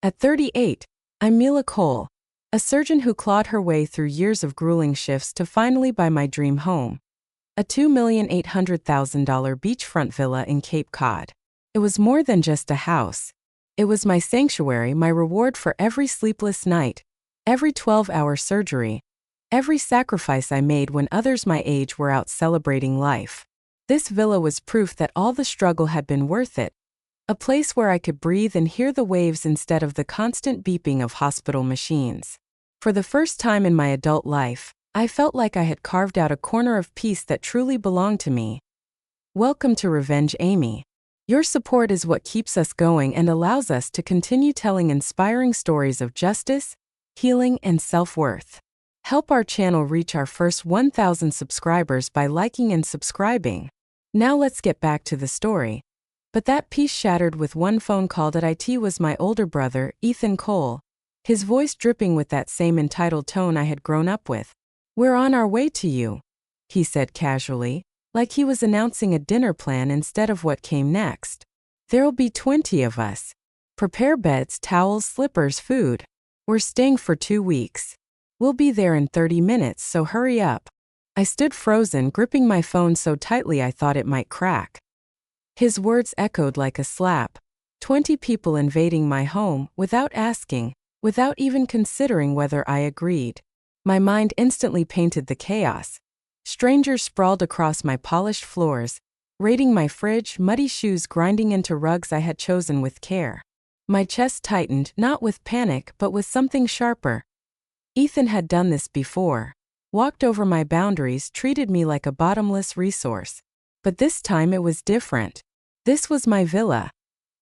At 38, I'm Mila Cole, a surgeon who clawed her way through years of grueling shifts to finally buy my dream home, a $2,800,000 beachfront villa in Cape Cod. It was more than just a house. It was my sanctuary, my reward for every sleepless night, every 12-hour surgery, every sacrifice I made when others my age were out celebrating life. This villa was proof that all the struggle had been worth it, a place where I could breathe and hear the waves instead of the constant beeping of hospital machines. For the first time in my adult life, I felt like I had carved out a corner of peace that truly belonged to me. Welcome to RevengeAmy. Your support is what keeps us going and allows us to continue telling inspiring stories of justice, healing, and self-worth. Help our channel reach our first 1,000 subscribers by liking and subscribing. Now let's get back to the story. But that peace shattered with one phone call. It was my older brother, Ethan Cole, his voice dripping with that same entitled tone I had grown up with. "We're on our way to you," he said casually, like he was announcing a dinner plan instead of what came next. "There'll be 20 of us. Prepare beds, towels, slippers, food. We're staying for 2 weeks. We'll be there in 30 minutes, so hurry up." I stood frozen, gripping my phone so tightly I thought it might crack. His words echoed like a slap. 20 people invading my home, without asking, without even considering whether I agreed. My mind instantly painted the chaos. Strangers sprawled across my polished floors, raiding my fridge, muddy shoes grinding into rugs I had chosen with care. My chest tightened, not with panic but with something sharper. Ethan had done this before, walked over my boundaries, treated me like a bottomless resource. But this time it was different. This was my villa,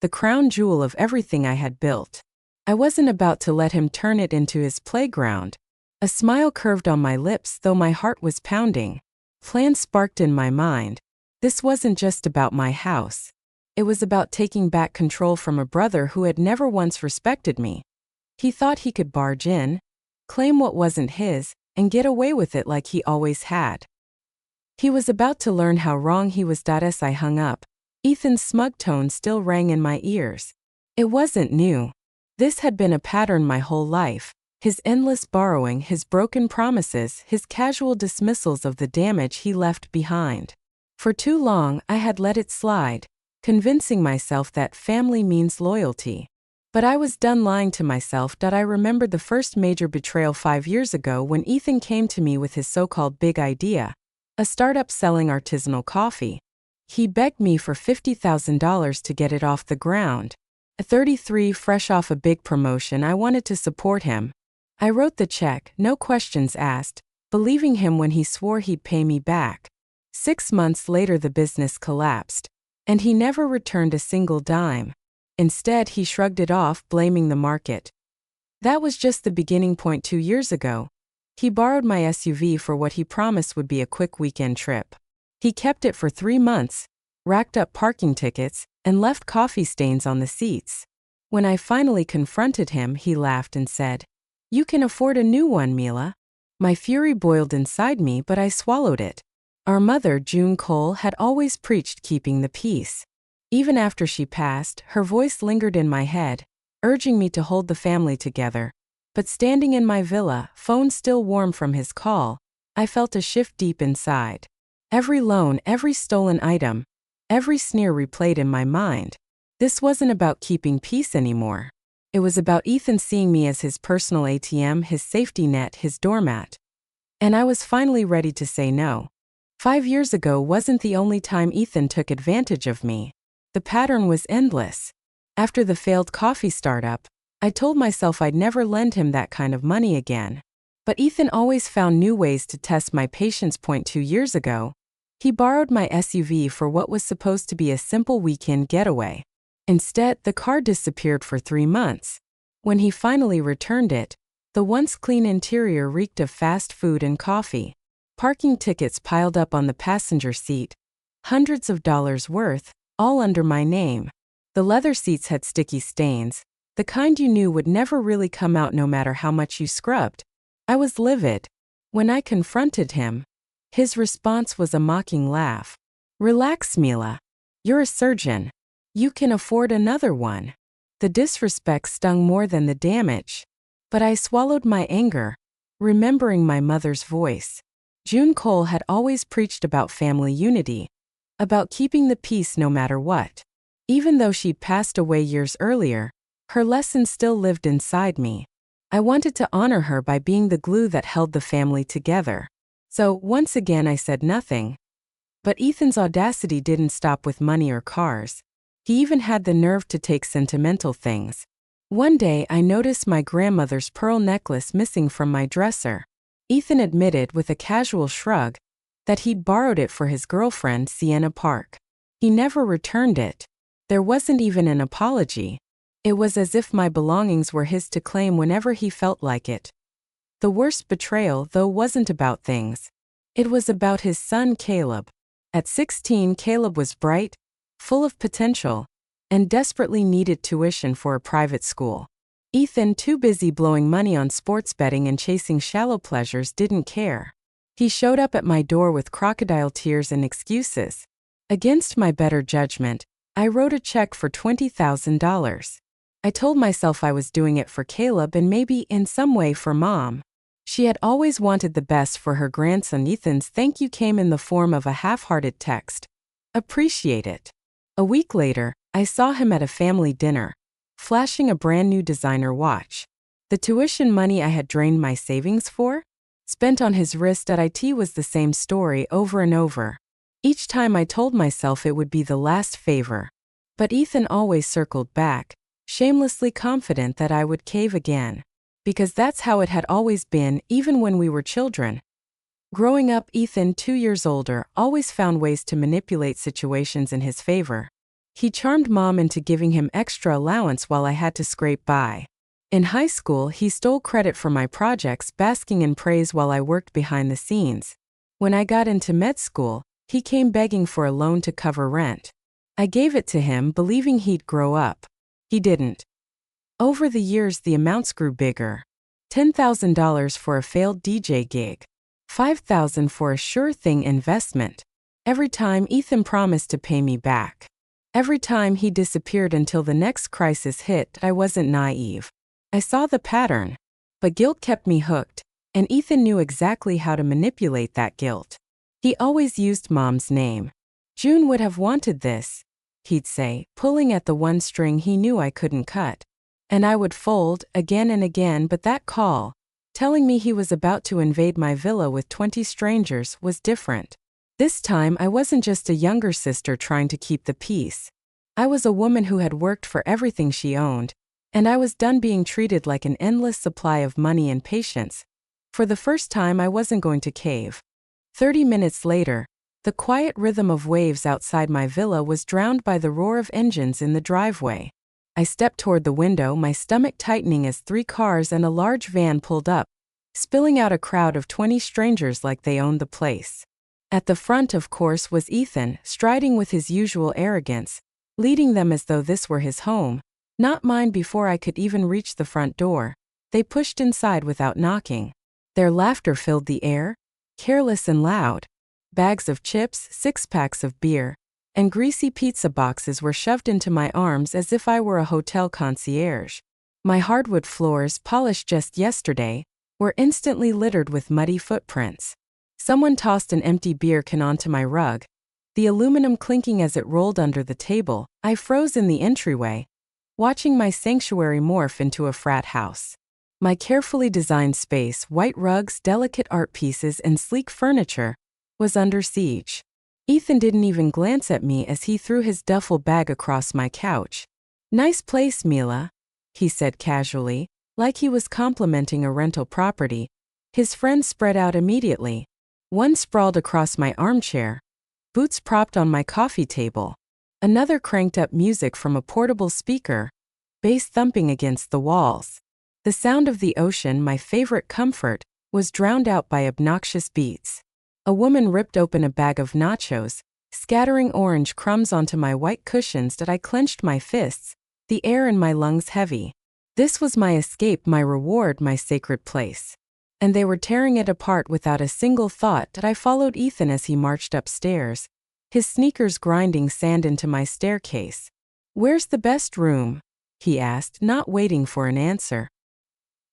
the crown jewel of everything I had built. I wasn't about to let him turn it into his playground. A smile curved on my lips, though my heart was pounding. Plans sparked in my mind. This wasn't just about my house. It was about taking back control from a brother who had never once respected me. He thought he could barge in, claim what wasn't his, and get away with it like he always had. He was about to learn how wrong he was. As I hung up, Ethan's smug tone still rang in my ears. It wasn't new. This had been a pattern my whole life. His endless borrowing, his broken promises, his casual dismissals of the damage he left behind. For too long, I had let it slide, convincing myself that family means loyalty. But I was done lying to myself. I remembered the first major betrayal 5 years ago when Ethan came to me with his so-called big idea, a startup selling artisanal coffee. He begged me for $50,000 to get it off the ground. At 33, fresh off a big promotion, I wanted to support him. I wrote the check, no questions asked, believing him when he swore he'd pay me back. 6 months later the business collapsed, and he never returned a single dime. Instead, he shrugged it off, blaming the market. That was just the beginning point. 2 years ago, he borrowed my SUV for what he promised would be a quick weekend trip. He kept it for 3 months, racked up parking tickets, and left coffee stains on the seats. When I finally confronted him, he laughed and said, "You can afford a new one, Mila." My fury boiled inside me, but I swallowed it. Our mother, June Cole, had always preached keeping the peace. Even after she passed, her voice lingered in my head, urging me to hold the family together. But standing in my villa, phone still warm from his call, I felt a shift deep inside. Every loan, every stolen item, every sneer replayed in my mind. This wasn't about keeping peace anymore. It was about Ethan seeing me as his personal ATM, his safety net, his doormat. And I was finally ready to say no. 5 years ago wasn't the only time Ethan took advantage of me. The pattern was endless. After the failed coffee startup, I told myself I'd never lend him that kind of money again. But Ethan always found new ways to test my patience. 2 years ago, he borrowed my SUV for what was supposed to be a simple weekend getaway. Instead, the car disappeared for 3 months. When he finally returned it, the once clean interior reeked of fast food and coffee. Parking tickets piled up on the passenger seat, hundreds of dollars worth, all under my name. The leather seats had sticky stains, the kind you knew would never really come out no matter how much you scrubbed. I was livid. When I confronted him, his response was a mocking laugh. "Relax, Mila. You're a surgeon. You can afford another one." The disrespect stung more than the damage. But I swallowed my anger, remembering my mother's voice. June Cole had always preached about family unity, about keeping the peace no matter what. Even though she'd passed away years earlier, her lessons still lived inside me. I wanted to honor her by being the glue that held the family together. So, once again I said nothing. But Ethan's audacity didn't stop with money or cars. He even had the nerve to take sentimental things. One day I noticed my grandmother's pearl necklace missing from my dresser. Ethan admitted with a casual shrug that he'd borrowed it for his girlfriend, Sienna Park. He never returned it. There wasn't even an apology. It was as if my belongings were his to claim whenever he felt like it. The worst betrayal, though, wasn't about things. It was about his son, Caleb. At 16, Caleb was bright, full of potential, and desperately needed tuition for a private school. Ethan, too busy blowing money on sports betting and chasing shallow pleasures, didn't care. He showed up at my door with crocodile tears and excuses. Against my better judgment, I wrote a check for $20,000. I told myself I was doing it for Caleb and maybe in some way for Mom. She had always wanted the best for her grandson. Ethan's thank you came in the form of a half-hearted text. Appreciate it. A week later, I saw him at a family dinner, flashing a brand new designer watch. The tuition money I had drained my savings for, spent on his wrist at IT, was the same story over and over. Each time I told myself it would be the last favor. But Ethan always circled back, shamelessly confident that I would cave again. Because that's how it had always been, even when we were children. Growing up, Ethan, 2 years older, always found ways to manipulate situations in his favor. He charmed Mom into giving him extra allowance while I had to scrape by. In high school, he stole credit for my projects, basking in praise while I worked behind the scenes. When I got into med school, he came begging for a loan to cover rent. I gave it to him, believing he'd grow up. He didn't. Over the years, the amounts grew bigger. $10,000 for a failed DJ gig. $5,000 for a sure-thing investment. Every time Ethan promised to pay me back. Every time he disappeared until the next crisis hit. I wasn't naive. I saw the pattern. But guilt kept me hooked, and Ethan knew exactly how to manipulate that guilt. He always used Mom's name. June would have wanted this, he'd say, pulling at the one string he knew I couldn't cut. And I would fold, again and again, but that call, telling me he was about to invade my villa with 20 strangers, was different. This time I wasn't just a younger sister trying to keep the peace. I was a woman who had worked for everything she owned, and I was done being treated like an endless supply of money and patience. For the first time, I wasn't going to cave. 30 minutes later, the quiet rhythm of waves outside my villa was drowned by the roar of engines in the driveway. I stepped toward the window, my stomach tightening as 3 cars and a large van pulled up, spilling out a crowd of 20 strangers like they owned the place. At the front, of course, was Ethan, striding with his usual arrogance, leading them as though this were his home, not mine. Before I could even reach the front door, they pushed inside without knocking. Their laughter filled the air, careless and loud. Bags of chips, 6-packs of beer, and greasy pizza boxes were shoved into my arms as if I were a hotel concierge. My hardwood floors, polished just yesterday, were instantly littered with muddy footprints. Someone tossed an empty beer can onto my rug, the aluminum clinking as it rolled under the table. I froze in the entryway, watching my sanctuary morph into a frat house. My carefully designed space, white rugs, delicate art pieces, and sleek furniture, was under siege. Ethan didn't even glance at me as he threw his duffel bag across my couch. "Nice place, Mila," he said casually, like he was complimenting a rental property. His friends spread out immediately. One sprawled across my armchair, boots propped on my coffee table. Another cranked up music from a portable speaker, bass thumping against the walls. The sound of the ocean, my favorite comfort, was drowned out by obnoxious beats. A woman ripped open a bag of nachos, scattering orange crumbs onto my white cushions that I clenched my fists, the air in my lungs heavy. This was my escape, my reward, my sacred place. And they were tearing it apart without a single thought. That I followed Ethan as he marched upstairs, his sneakers grinding sand into my staircase. "Where's the best room?" he asked, not waiting for an answer.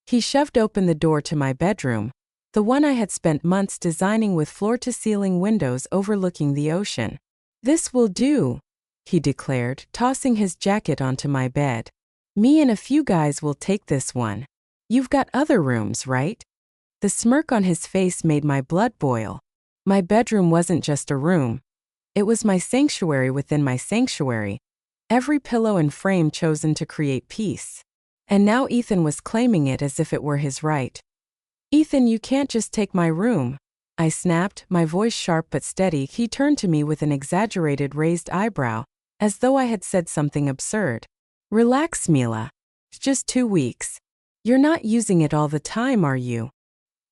He shoved open the door to my bedroom, the one I had spent months designing with floor-to-ceiling windows overlooking the ocean. "This will do," he declared, tossing his jacket onto my bed. "Me and a few guys will take this one. You've got other rooms, right?" The smirk on his face made my blood boil. My bedroom wasn't just a room. It was my sanctuary within my sanctuary, every pillow and frame chosen to create peace. And now Ethan was claiming it as if it were his right. "Ethan, you can't just take my room," I snapped, my voice sharp but steady. He turned to me with an exaggerated raised eyebrow, as though I had said something absurd. "Relax, Mila. It's just 2 weeks. You're not using it all the time, are you?"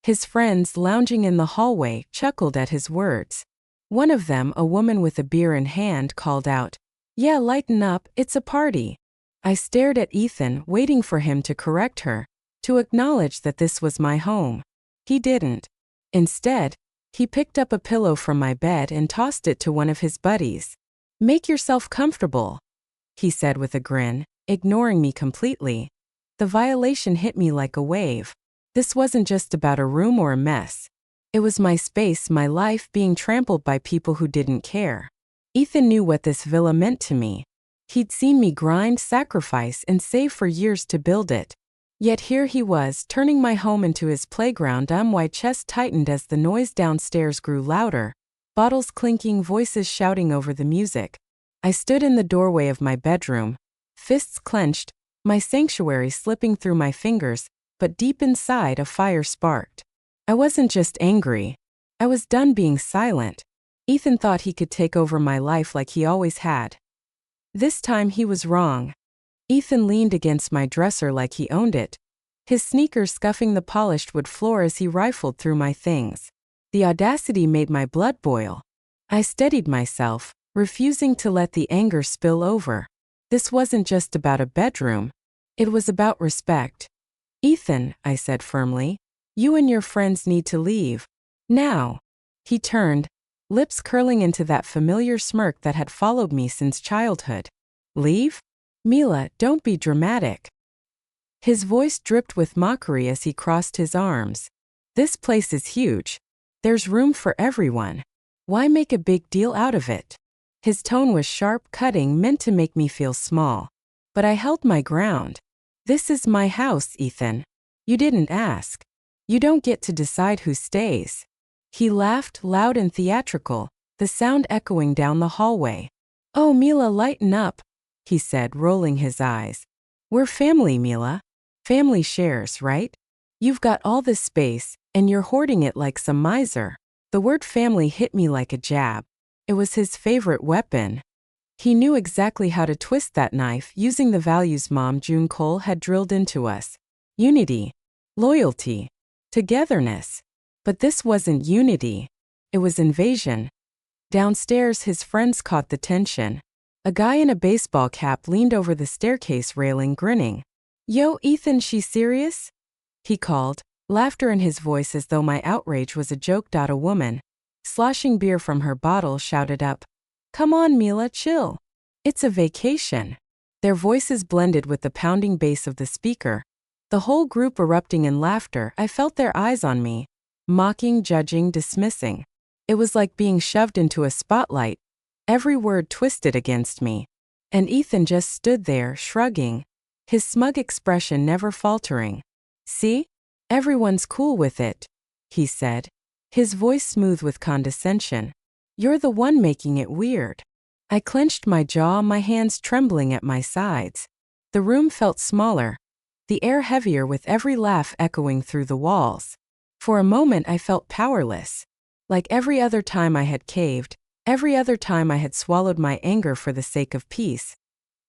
His friends, lounging in the hallway, chuckled at his words. One of them, a woman with a beer in hand, called out, "Yeah, lighten up, it's a party." I stared at Ethan, waiting for him to correct her, to acknowledge that this was my home. He didn't. Instead, he picked up a pillow from my bed and tossed it to one of his buddies. "Make yourself comfortable," he said with a grin, ignoring me completely. The violation hit me like a wave. This wasn't just about a room or a mess. It was my space, my life being trampled by people who didn't care. Ethan knew what this villa meant to me. He'd seen me grind, sacrifice, and save for years to build it. Yet here he was, turning my home into his playground. My chest tightened as the noise downstairs grew louder, bottles clinking, voices shouting over the music. I stood in the doorway of my bedroom, fists clenched, my sanctuary slipping through my fingers, but deep inside a fire sparked. I wasn't just angry. I was done being silent. Ethan thought he could take over my life like he always had. This time he was wrong. Ethan leaned against my dresser like he owned it, his sneakers scuffing the polished wood floor as he rifled through my things. The audacity made my blood boil. I steadied myself, refusing to let the anger spill over. This wasn't just about a bedroom. It was about respect. "Ethan," I said firmly, "you and your friends need to leave. Now." He turned, lips curling into that familiar smirk that had followed me since childhood. "Leave? Mila, don't be dramatic." His voice dripped with mockery as he crossed his arms. "This place is huge. There's room for everyone. Why make a big deal out of it?" His tone was sharp, cutting, meant to make me feel small. But I held my ground. "This is my house, Ethan. You didn't ask. You don't get to decide who stays." He laughed, loud and theatrical, the sound echoing down the hallway. "Oh, Mila, lighten up," he said, rolling his eyes. "We're family, Mila. Family shares, right? You've got all this space, and you're hoarding it like some miser." The word family hit me like a jab. It was his favorite weapon. He knew exactly how to twist that knife, using the values Mom June Cole had drilled into us. Unity, loyalty, togetherness. But this wasn't unity. It was invasion. Downstairs, his friends caught the tension. A guy in a baseball cap leaned over the staircase railing, grinning. "Yo, Ethan, she serious?" he called, laughter in his voice as though my outrage was a joke. A woman, sloshing beer from her bottle, shouted up, "Come on, Mila, chill. It's a vacation." Their voices blended with the pounding bass of the speaker. The whole group erupting in laughter. I felt their eyes on me, mocking, judging, dismissing. It was like being shoved into a spotlight, every word twisted against me. And Ethan just stood there, shrugging, his smug expression never faltering. "See? Everyone's cool with it," he said, his voice smooth with condescension. "You're the one making it weird." I clenched my jaw, my hands trembling at my sides. The room felt smaller, the air heavier with every laugh echoing through the walls. For a moment I felt powerless. Like every other time I had caved, every other time I had swallowed my anger for the sake of peace.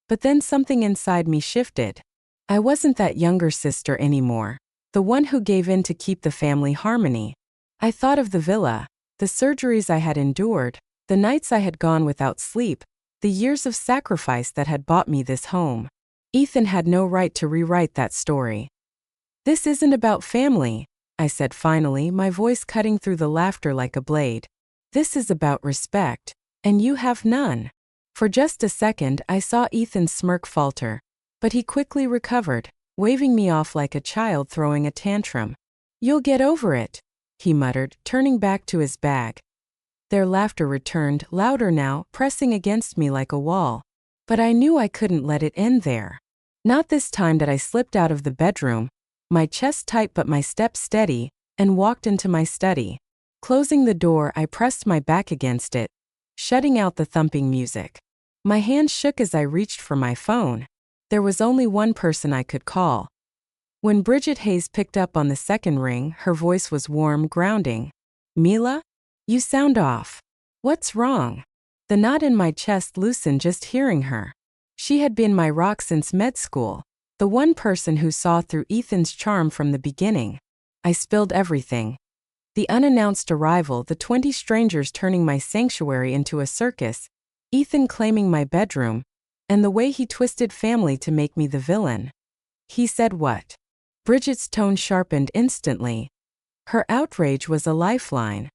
But then something inside me shifted. I wasn't that younger sister anymore, the one who gave in to keep the family harmony. I thought of the villa, the surgeries I had endured, the nights I had gone without sleep, the years of sacrifice that had bought me this home. Ethan had no right to rewrite that story. "This isn't about family," I said finally, my voice cutting through the laughter like a blade. "This is about respect, and you have none." For just a second I saw Ethan's smirk falter. But he quickly recovered, waving me off like a child throwing a tantrum. "You'll get over it," he muttered, turning back to his bag. Their laughter returned, louder now, pressing against me like a wall. But I knew I couldn't let it end there. Not this time that I slipped out of the bedroom, my chest tight but my steps steady, and walked into my study. Closing the door, I pressed my back against it, shutting out the thumping music. My hands shook as I reached for my phone. There was only one person I could call. When Bridget Hayes picked up on the second ring, her voice was warm, grounding. "Mila? You sound off. What's wrong?" The knot in my chest loosened just hearing her. She had been my rock since med school, the one person who saw through Ethan's charm from the beginning. I spilled everything. The unannounced arrival, the 20 strangers turning my sanctuary into a circus, Ethan claiming my bedroom, and the way he twisted family to make me the villain. "He said what?" Bridget's tone sharpened instantly. Her outrage was a lifeline.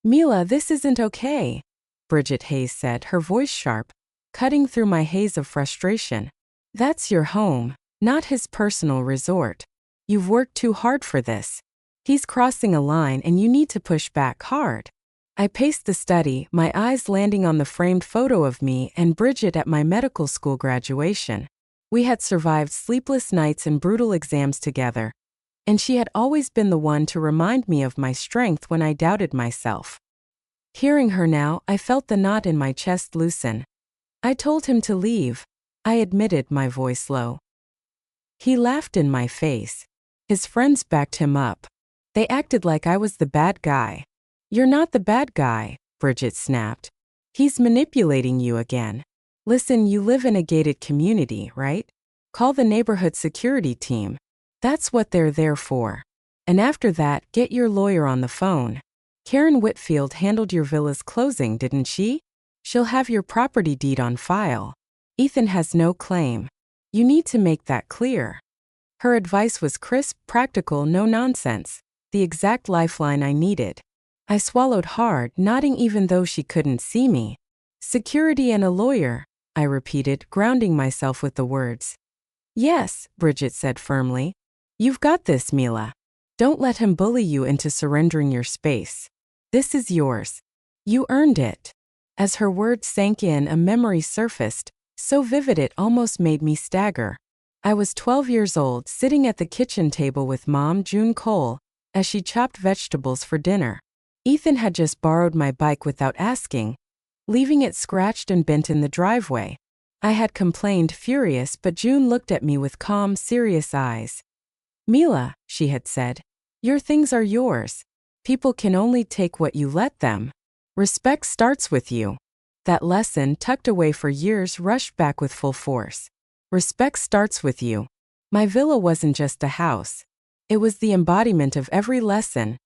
"Mila, this isn't okay," Bridget Hayes said, her voice sharp, cutting through my haze of frustration. "That's your home, not his personal resort. You've worked too hard for this. He's crossing a line and you need to push back hard." I paced the study, my eyes landing on the framed photo of me and Bridget at my medical school graduation. We had survived sleepless nights and brutal exams together, and she had always been the one to remind me of my strength when I doubted myself. Hearing her now, I felt the knot in my chest loosen. "I told him to leave," I admitted, my voice low. He laughed in my face. His friends backed him up. They acted like I was the bad guy. "You're not the bad guy," Bridget snapped. "He's manipulating you again. Listen, you live in a gated community, right? Call the neighborhood security team. That's what they're there for. And after that, get your lawyer on the phone. Karen Whitfield handled your villa's closing, didn't she? She'll have your property deed on file. Ethan has no claim. You need to make that clear." Her advice was crisp, practical, no nonsense, the exact lifeline I needed. I swallowed hard, nodding even though she couldn't see me. "Security and a lawyer," I repeated, grounding myself with the words. "Yes," Bridget said firmly. "You've got this, Mila. Don't let him bully you into surrendering your space. This is yours. You earned it." As her words sank in, a memory surfaced, so vivid it almost made me stagger. I was 12 years old, sitting at the kitchen table with Mom, June Cole, as she chopped vegetables for dinner. Ethan had just borrowed my bike without asking, leaving it scratched and bent in the driveway. I had complained, furious, but June looked at me with calm, serious eyes. "Mila," she had said, "your things are yours. People can only take what you let them. Respect starts with you." That lesson, tucked away for years, rushed back with full force. Respect starts with you. My villa wasn't just a house. It was the embodiment of every lesson,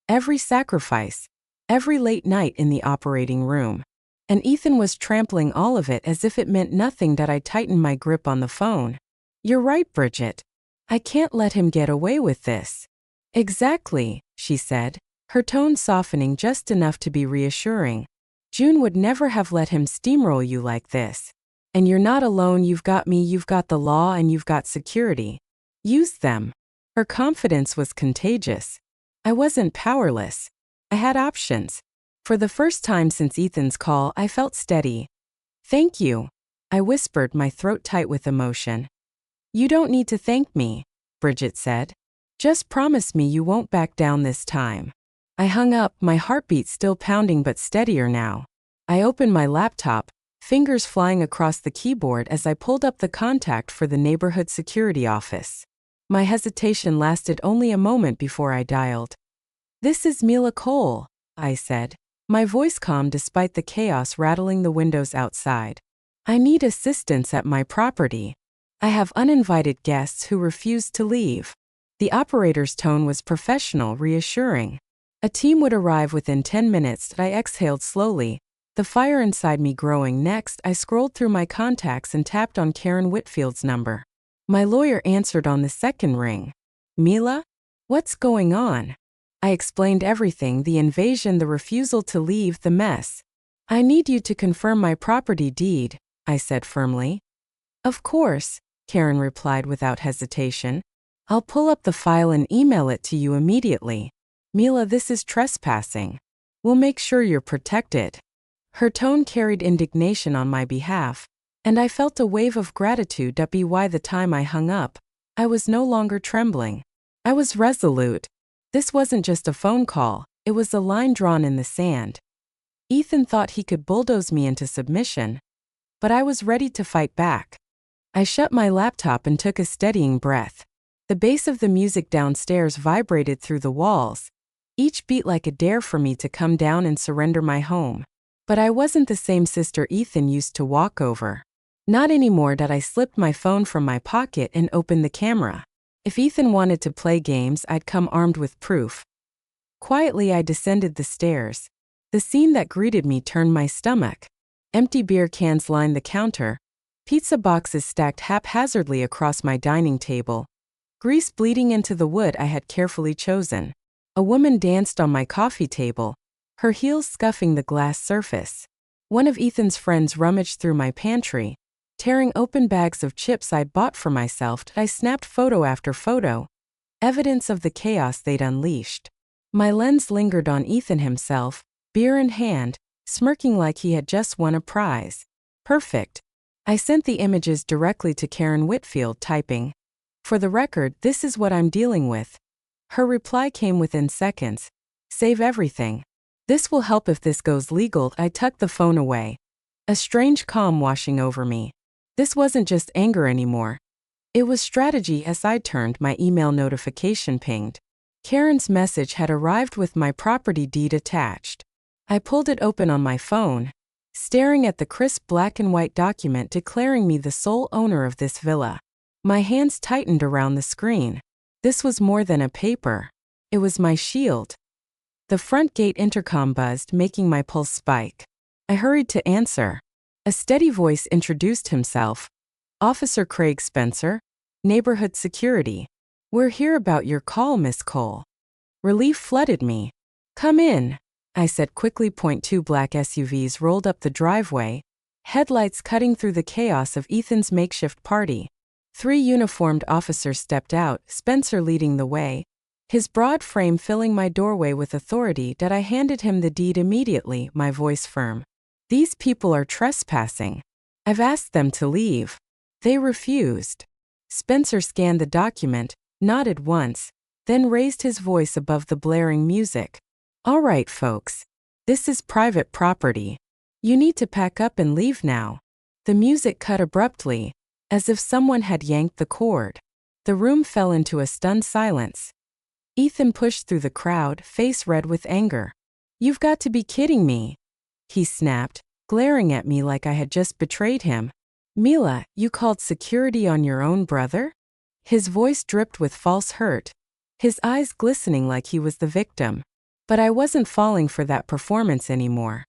every sacrifice, every late night in the operating room. And Ethan was trampling all of it as if it meant nothing that I tightened my grip on the phone. "You're right, Bridget. I can't let him get away with this." "Exactly," she said, her tone softening just enough to be reassuring. "June would never have let him steamroll you like this. And you're not alone, you've got me, you've got the law, and you've got security. Use them." Her confidence was contagious. I wasn't powerless. I had options. For the first time since Ethan's call, I felt steady. "Thank you," I whispered, my throat tight with emotion. "You don't need to thank me," Bridget said. "Just promise me you won't back down this time." I hung up, my heartbeat still pounding but steadier now. I opened my laptop, fingers flying across the keyboard as I pulled up the contact for the neighborhood security office. My hesitation lasted only a moment before I dialed. "This is Mila Cole," I said, my voice calm despite the chaos rattling the windows outside. "I need assistance at my property. I have uninvited guests who refuse to leave." The operator's tone was professional, reassuring. A team would arrive within 10 minutes. I exhaled slowly, the fire inside me growing. Next, I scrolled through my contacts and tapped on Karen Whitfield's number. My lawyer answered on the second ring. "Mila? What's going on?" I explained everything, the invasion, the refusal to leave, the mess. "I need you to confirm my property deed," I said firmly. "Of course," Karen replied without hesitation. I'll pull up the file and email it to you immediately. Mila, this is trespassing. We'll make sure you're protected. Her tone carried indignation on my behalf, and I felt a wave of gratitude. By the time I hung up, I was no longer trembling. I was resolute. This wasn't just a phone call, it was a line drawn in the sand. Ethan thought he could bulldoze me into submission, but I was ready to fight back. I shut my laptop and took a steadying breath. The bass of the music downstairs vibrated through the walls, each beat like a dare for me to come down and surrender my home. But I wasn't the same sister Ethan used to walk over. Not anymore. I slipped my phone from my pocket and opened the camera. If Ethan wanted to play games, I'd come armed with proof. Quietly, I descended the stairs. The scene that greeted me turned my stomach. Empty beer cans lined the counter, pizza boxes stacked haphazardly across my dining table, grease bleeding into the wood I had carefully chosen. A woman danced on my coffee table, her heels scuffing the glass surface. One of Ethan's friends rummaged through my pantry, tearing open bags of chips I'd bought for myself. I snapped photo after photo, evidence of the chaos they'd unleashed. My lens lingered on Ethan himself, beer in hand, smirking like he had just won a prize. Perfect. I sent the images directly to Karen Whitfield, typing, "For the record, this is what I'm dealing with." Her reply came within seconds. "Save everything. This will help if this goes legal." I tucked the phone away, a strange calm washing over me. This wasn't just anger anymore. It was strategy. As I turned, my email notification pinged. Karen's message had arrived with my property deed attached. I pulled it open on my phone, staring at the crisp black and white document declaring me the sole owner of this villa. My hands tightened around the screen. This was more than a paper. It was my shield. The front gate intercom buzzed, making my pulse spike. I hurried to answer. A steady voice introduced himself. "Officer Craig Spencer, Neighborhood Security. We're here about your call, Miss Cole." Relief flooded me. "Come in," I said quickly. Two black SUVs rolled up the driveway, headlights cutting through the chaos of Ethan's makeshift party. 3 uniformed officers stepped out, Spencer leading the way, his broad frame filling my doorway with authority. I handed him the deed immediately, my voice firm. "These people are trespassing. I've asked them to leave." They refused. Spencer scanned the document, nodded once, then raised his voice above the blaring music. "All right, folks. This is private property. You need to pack up and leave now." The music cut abruptly, as if someone had yanked the cord. The room fell into a stunned silence. Ethan pushed through the crowd, face red with anger. "You've got to be kidding me," he snapped, glaring at me like I had just betrayed him. "Mila, you called security on your own brother?" His voice dripped with false hurt, his eyes glistening like he was the victim. But I wasn't falling for that performance anymore.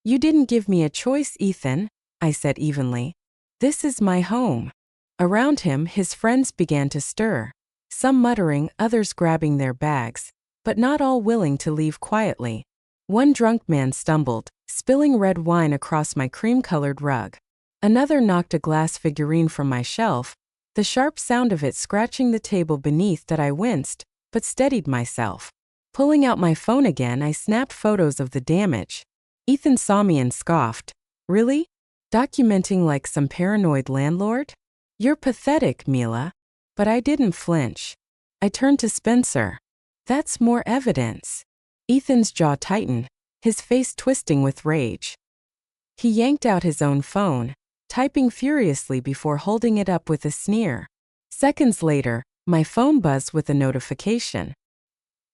"You didn't give me a choice, Ethan," I said evenly. "This is my home." Around him, his friends began to stir, some muttering, others grabbing their bags, but not all willing to leave quietly. One drunk man stumbled, spilling red wine across my cream-colored rug. Another knocked a glass figurine from my shelf, the sharp sound of it scratching the table beneath. I winced, but steadied myself. Pulling out my phone again, I snapped photos of the damage. Ethan saw me and scoffed. "Really? Documenting like some paranoid landlord? You're pathetic, Mila." But I didn't flinch. I turned to Spencer. "That's more evidence." Ethan's jaw tightened, his face twisting with rage. He yanked out his own phone, typing furiously before holding it up with a sneer. Seconds later, my phone buzzed with a notification.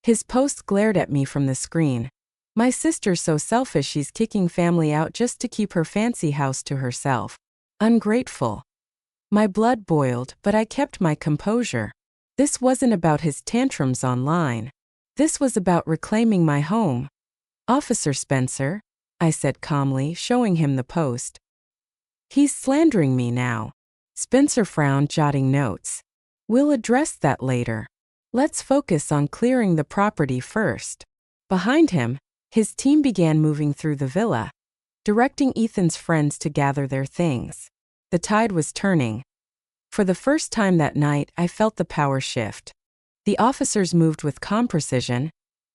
His post glared at me from the screen. "My sister's so selfish she's kicking family out just to keep her fancy house to herself. Ungrateful." My blood boiled, but I kept my composure. This wasn't about his tantrums online. This was about reclaiming my home. "Officer Spencer," I said calmly, showing him the post. "He's slandering me now." Spencer frowned, jotting notes. "We'll address that later. Let's focus on clearing the property first." Behind him, his team began moving through the villa, directing Ethan's friends to gather their things. The tide was turning. For the first time that night, I felt the power shift. The officers moved with calm precision,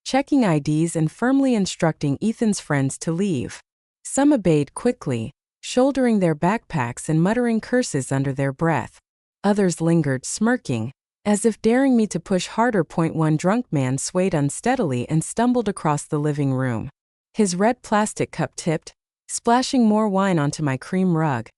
checking IDs and firmly instructing Ethan's friends to leave. Some obeyed quickly, shouldering their backpacks and muttering curses under their breath. Others lingered, smirking, as if daring me to push harder. One drunk man swayed unsteadily and stumbled across the living room. His red plastic cup tipped, splashing more wine onto my cream rug,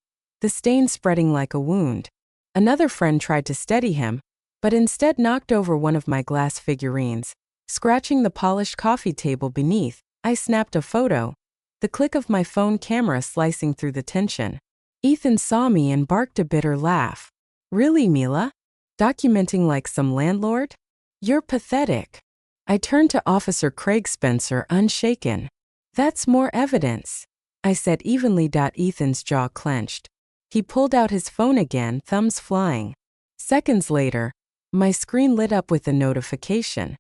the stain spreading like a wound. Another friend tried to steady him, but instead knocked over one of my glass figurines. Scratching the polished coffee table beneath, I snapped a photo, the click of my phone camera slicing through the tension. Ethan saw me and barked a bitter laugh. "Really, Mila? Documenting like some landlord? You're pathetic." I turned to Officer Craig Spencer, unshaken. "That's more evidence," I said evenly. Ethan's jaw clenched. He pulled out his phone again, thumbs flying. Seconds later, my screen lit up with a notification.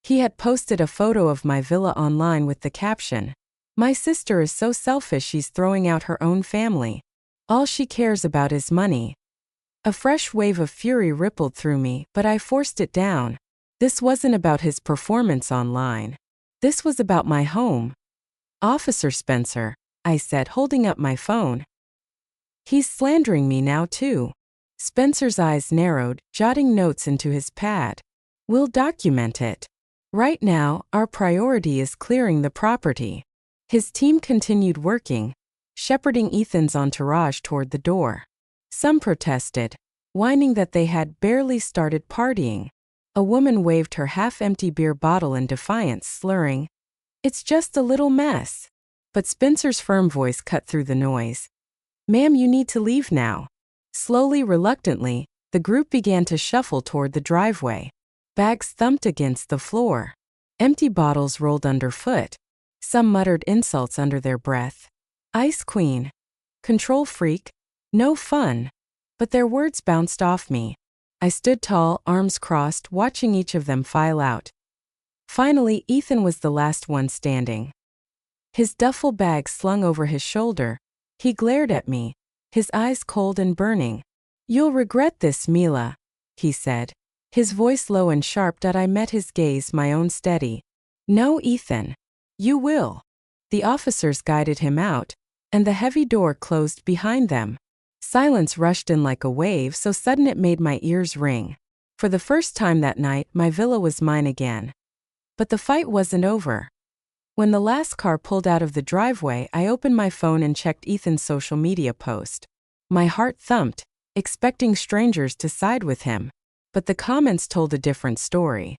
He had posted a photo of my villa online with the caption, "My sister is so selfish she's throwing out her own family. All she cares about is money." A fresh wave of fury rippled through me, but I forced it down. This wasn't about his performance online. This was about my home. "Officer Spencer," I said, holding up my phone. "He's slandering me now too." Spencer's eyes narrowed, jotting notes into his pad. "We'll document it. Right now, our priority is clearing the property." His team continued working, shepherding Ethan's entourage toward the door. Some protested, whining that they had barely started partying. A woman waved her half-empty beer bottle in defiance, slurring, "It's just a little mess." But Spencer's firm voice cut through the noise. "Ma'am, you need to leave now." Slowly, reluctantly, the group began to shuffle toward the driveway. Bags thumped against the floor. Empty bottles rolled underfoot. Some muttered insults under their breath. "Ice Queen," "Control Freak," "No fun." But their words bounced off me. I stood tall, arms crossed, watching each of them file out. Finally, Ethan was the last one standing. His duffel bag slung over his shoulder, he glared at me, his eyes cold and burning. "You'll regret this, Mila," he said, his voice low and sharp. I met his gaze, my own steady. "No, Ethan. You will." The officers guided him out, and the heavy door closed behind them. Silence rushed in like a wave, so sudden it made my ears ring. For the first time that night, my villa was mine again. But the fight wasn't over. When the last car pulled out of the driveway, I opened my phone and checked Ethan's social media post. My heart thumped, expecting strangers to side with him. But the comments told a different story.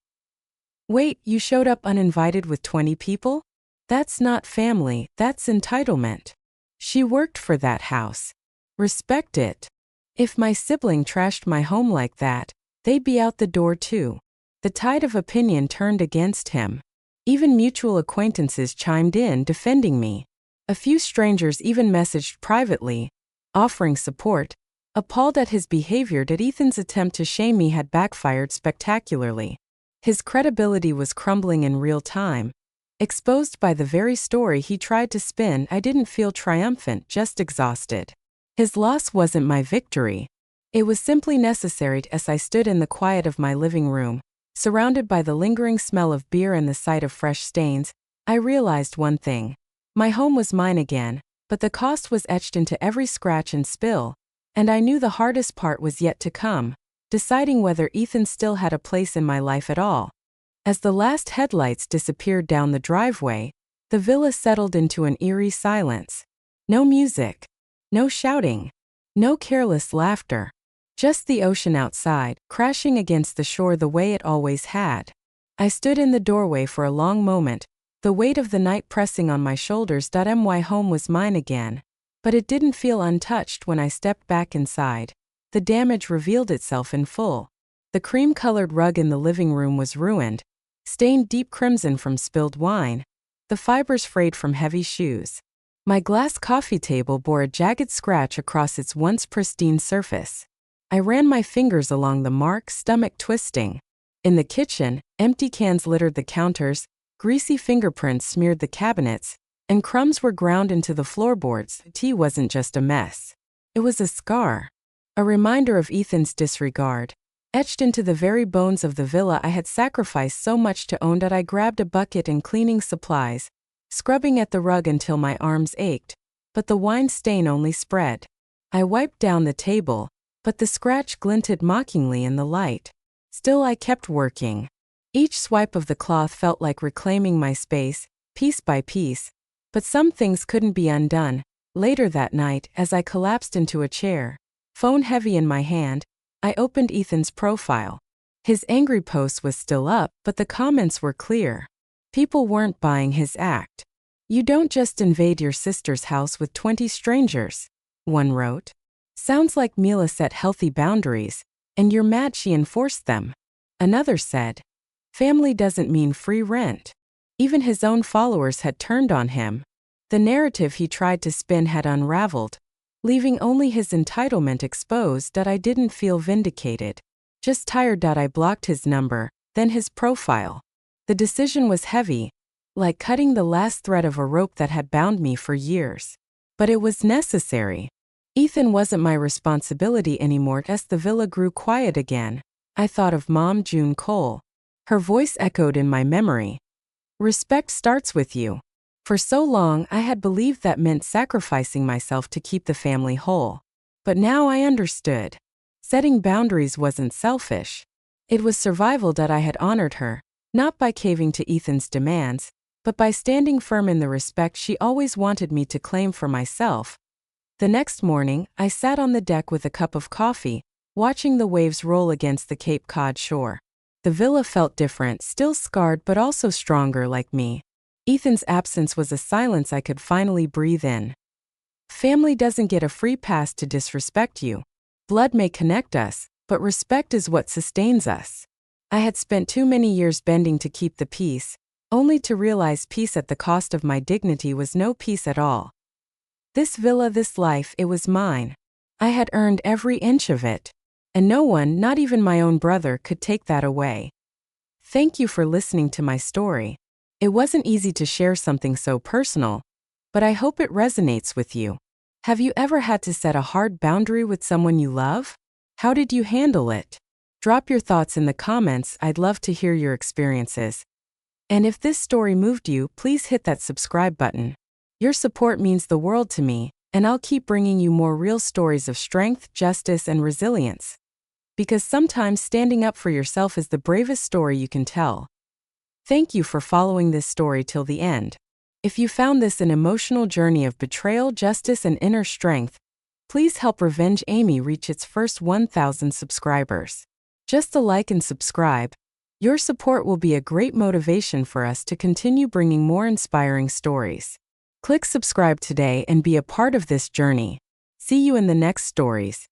"Wait, you showed up uninvited with 20 people? That's not family, that's entitlement. She worked for that house. Respect it. If my sibling trashed my home like that, they'd be out the door too." The tide of opinion turned against him. Even mutual acquaintances chimed in, defending me. A few strangers even messaged privately, offering support, appalled at his behavior. Ethan's attempt to shame me had backfired spectacularly. His credibility was crumbling in real time. Exposed by the very story he tried to spin, I didn't feel triumphant, just exhausted. His loss wasn't my victory. It was simply necessary. As I stood in the quiet of my living room, surrounded by the lingering smell of beer and the sight of fresh stains, I realized one thing. My home was mine again, but the cost was etched into every scratch and spill, and I knew the hardest part was yet to come, deciding whether Ethan still had a place in my life at all. As the last headlights disappeared down the driveway, the villa settled into an eerie silence. No music, no shouting, no careless laughter. Just the ocean outside, crashing against the shore the way it always had. I stood in the doorway for a long moment, the weight of the night pressing on my shoulders. My home was mine again. But it didn't feel untouched when I stepped back inside. The damage revealed itself in full. The cream-colored rug in the living room was ruined, stained deep crimson from spilled wine, the fibers frayed from heavy shoes. My glass coffee table bore a jagged scratch across its once pristine surface. I ran my fingers along the mark, stomach twisting. In the kitchen, empty cans littered the counters, greasy fingerprints smeared the cabinets, and crumbs were ground into the floorboards. Tea wasn't just a mess. It was a scar. A reminder of Ethan's disregard. Etched into the very bones of the villa I had sacrificed so much to own that I grabbed a bucket and cleaning supplies, scrubbing at the rug until my arms ached, but the wine stain only spread. I wiped down the table, but the scratch glinted mockingly in the light. Still I kept working. Each swipe of the cloth felt like reclaiming my space, piece by piece, but some things couldn't be undone. Later that night, as I collapsed into a chair, phone heavy in my hand, I opened Ethan's profile. His angry post was still up, but the comments were clear. People weren't buying his act. "You don't just invade your sister's house with 20 strangers," one wrote. "Sounds like Mila set healthy boundaries, and you're mad she enforced them." Another said, "Family doesn't mean free rent." Even his own followers had turned on him. The narrative he tried to spin had unraveled, leaving only his entitlement exposed. That I didn't feel vindicated, just tired. That I blocked his number, then his profile. The decision was heavy, like cutting the last thread of a rope that had bound me for years. But it was necessary. Ethan wasn't my responsibility anymore. As the villa grew quiet again, I thought of Mom June Cole. Her voice echoed in my memory. "Respect starts with you." For so long, I had believed that meant sacrificing myself to keep the family whole. But now I understood. Setting boundaries wasn't selfish. It was survival. That I had honored her, not by caving to Ethan's demands, but by standing firm in the respect she always wanted me to claim for myself. The next morning, I sat on the deck with a cup of coffee, watching the waves roll against the Cape Cod shore. The villa felt different, still scarred but also stronger like me. Ethan's absence was a silence I could finally breathe in. Family doesn't get a free pass to disrespect you. Blood may connect us, but respect is what sustains us. I had spent too many years bending to keep the peace, only to realize peace at the cost of my dignity was no peace at all. This villa, this life, it was mine. I had earned every inch of it. And no one, not even my own brother, could take that away. Thank you for listening to my story. It wasn't easy to share something so personal, but I hope it resonates with you. Have you ever had to set a hard boundary with someone you love? How did you handle it? Drop your thoughts in the comments. I'd love to hear your experiences. And if this story moved you, please hit that subscribe button. Your support means the world to me, and I'll keep bringing you more real stories of strength, justice, and resilience. Because sometimes standing up for yourself is the bravest story you can tell. Thank you for following this story till the end. If you found this an emotional journey of betrayal, justice, and inner strength, please help RevengeAmy reach its first 1,000 subscribers. Just a like and subscribe. Your support will be a great motivation for us to continue bringing more inspiring stories. Click subscribe today and be a part of this journey. See you in the next stories.